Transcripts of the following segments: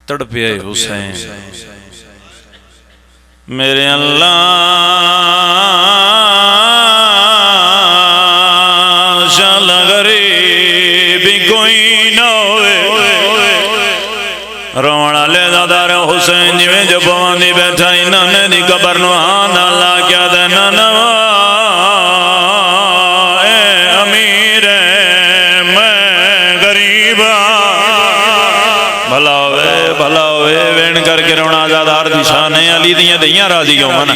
تڑپے حسین میرے اللہ شال غریبی کوئی نہ ہوئے رونا لے دادار حسین جی میں جو پواندی بیٹھا انہوں نے دی قبر نو آن اللہ کیا دینا نوا اے امیر میں غریبا بھلا ہوئے وین کر کے رونا دادار دی شانے علی دیاں دیاں راضی ہوں منا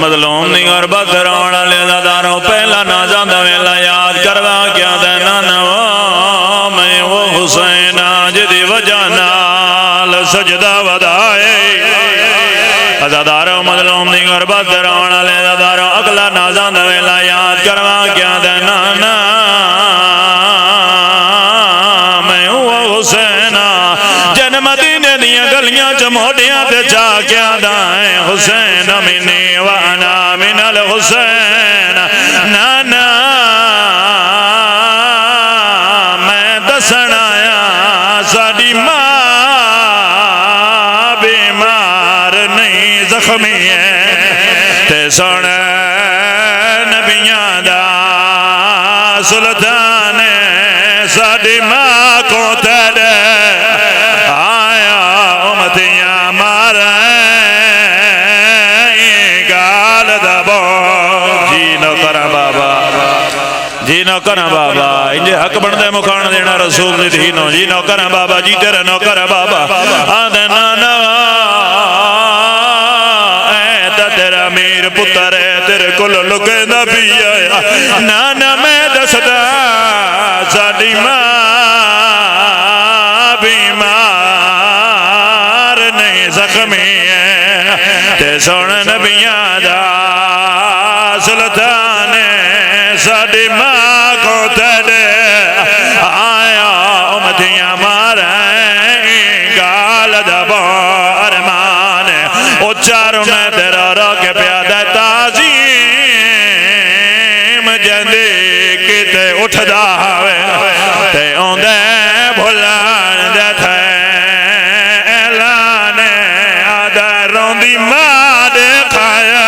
مظلوم دی غربت رونا لے داداروں پہلا نازان دویلا یاد کروا کیا دینا نوا میں وہ حسین آج دی وجہ نال سجدہ ودائے ازاداروں مظلوم دی غربت رونا لے داداروں اگلا نازان دویلا یاد کروا کیا دینا نا میں وہ حسین جن مدینے دیاں گلیاں چموڑیاں تے جا کیا دائیں حسین منی وانا من الحسین نانا میں دسن آیا ساڑی ماں بیمار نہیں زخمی ہے تے سن نبیاں دا سلطان ساڑی ماں کو تیرے آیا امتیاں مارے گال دبو جی نو کرا بابا جی نو کرا بابا انجھے حق بندے مکان دینا رسول دی دینو جی نو کرا بابا جی تیرے نو کرا بابا آدھے نانا اے تا تیرا میر پتر ہے تیرے کل لکے دا بھی آیا نانا میں دسدا ساڑی ماں بیمار نہیں زخمی ہے تے سن نبیاں دا سلطان ساڑی ماں کو تیرے آیا امتیاں ماریں گال دبو ارمان او چاروں میں تیرا روکے پیادہ تعظیم جندے کتے اٹھ دا ہوئے تے اوندے بھولان دے تھے اعلان آدھے روندی ماں دے کھایا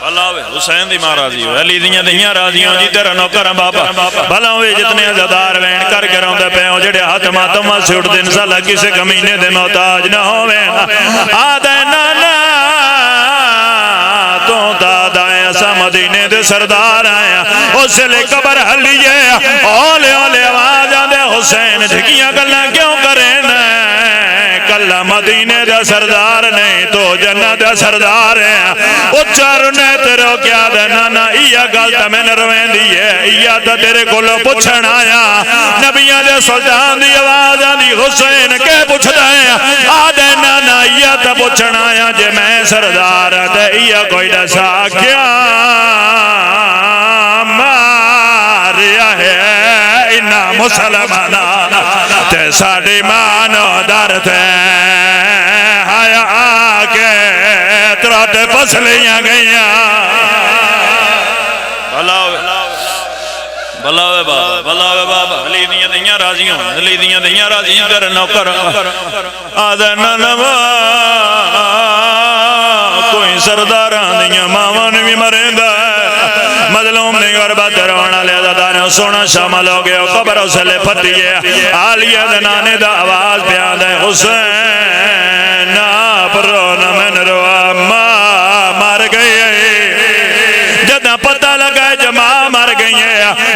بھلاوے حسین دی ماں راضی ہوئے علی دیاں دیاں راضی ہوں جی تیرا نو کرم بابا بھلاوے جتنے عزادار وین کر کے روندے پہ ہوں جڑے ہاتھ ماتمہ سے اٹھ دن سالہ کسے کمینے دے محتاج نہ ہوئے آدھے نانا تو دادا ایسا مدینے دے سردار آیا اس لے قبر حلیے اولے اولے آواز آدھے حسین جھکیاں گلنا کیوں کریں کلہ مدینے دا سردار نہیں تو جنہ دا سردار ہے اچھر نے تیرو کیا دینا نا ایا گلتا میں نے روین دیئے ایا تا تیرے کلو پچھن آیا نبیان دے سلطان دی آواز آدھی حسین کے پچھ دائیں آدھے نا ایا تا پچھن آیا جے میں سردار تے ایا کوئی دسا کیا ماریا ہے انہا مسلمانا تے ساڑی مانو در تے آیا آگے ترات پسلیاں گئیاں بلاوے بابا علی دیاں دیاں راضیوں علی دیاں دیاں راضیوں کر نوکر آدھے ننوا کوئی سرداران دیاں مامان بھی مرین دا مظلوم نے غربت رونا لے دادانے سونا شامل ہو گیا قبر اسلے پھٹیے آلیہ دنانے دا آواز بیان ہے حسین آپ رونا من روا ماں مار گئی جدہ پتہ لگا جماع مار گئی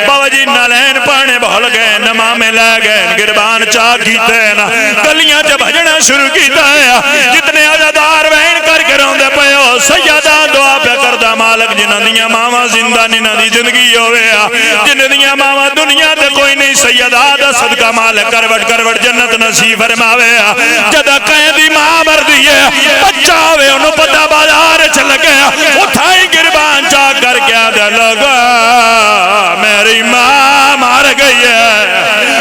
بابا جی نالین پانے بھول گئے نما میں لے گئے گربان چاہ کیتے نا گلیاں جب بھجنا شروع کیتا ہے جتنے عزادار وین کر کے روندے پہ ہو سیدہ دعا پہ کردہ مالک جنہ دیاں ماما زندہ نینہ دی زندگی ہوئے جنہ دیاں ماما دنیا دے کوئی نہیں سیدہ دا صدقہ مالک کروٹ جنت نصیب فرماوے جدہ قیدی ماں مر دیئے بچہ ہوئے انہوں پتہ بازار چل گیا اٹھائی گربان چاہ کر کیا دے لگا میری ماں مار گئی ہے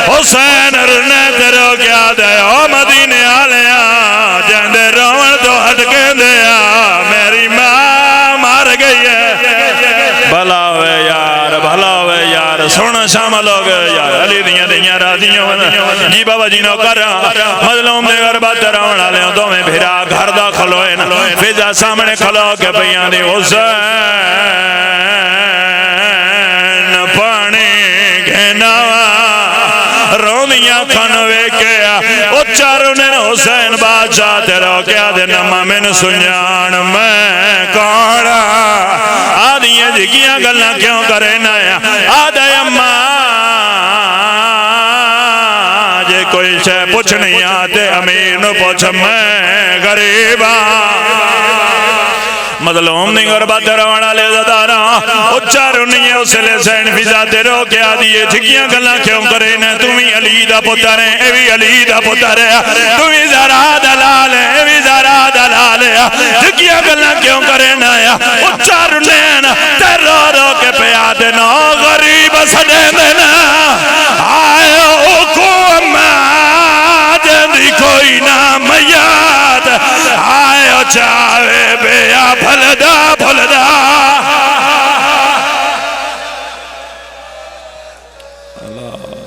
حسین رنے تیرو کیا دے او مدینے آلیاں جندے روڑ تو ہٹ کے دیا میری ماں مار گئی ہے بھلا ہوئے یار سونا شامل ہو گئے یار علی دیاں دیاں راضیوں جی بابا جی نو کر مظلوم دے گھر بات رونا لے دو میں بھیرا گھر دا کھلوئے فضا سامنے کھلو کے بیان دی حسین پانی گھناوا رومیاں کھنوے کیا او چاروں نے حسین بادشاہ تیرا کیا دے نما من سنجان میں کارا آدھیاں جگیاں گلنا کیوں کرے نایا آدھے اممہ جے کوئی شے پوچھ نہیں آتے امیر نو پوچھ میں غریبا مظلوم نہیں غربت روانا لے زدارا اچھارو نہیں ہے اسے لے سین فضا تیرو کیا دیئے جھگیاں گلنا کیوں کرے نا تمہیں علی دا پتر ہے ایوی علی دا پتر ہے تمہیں زارا دلال ہے ایوی زارا دلال ہے جھگیاں گلنا کیوں کرے نا اچھارو نہیں تیرو رو کے پیادے نا غریب سدے دینا آئے حکوم دی کوئی نام یاد آئے چاہے بیا بھلدا بھلدا اللہ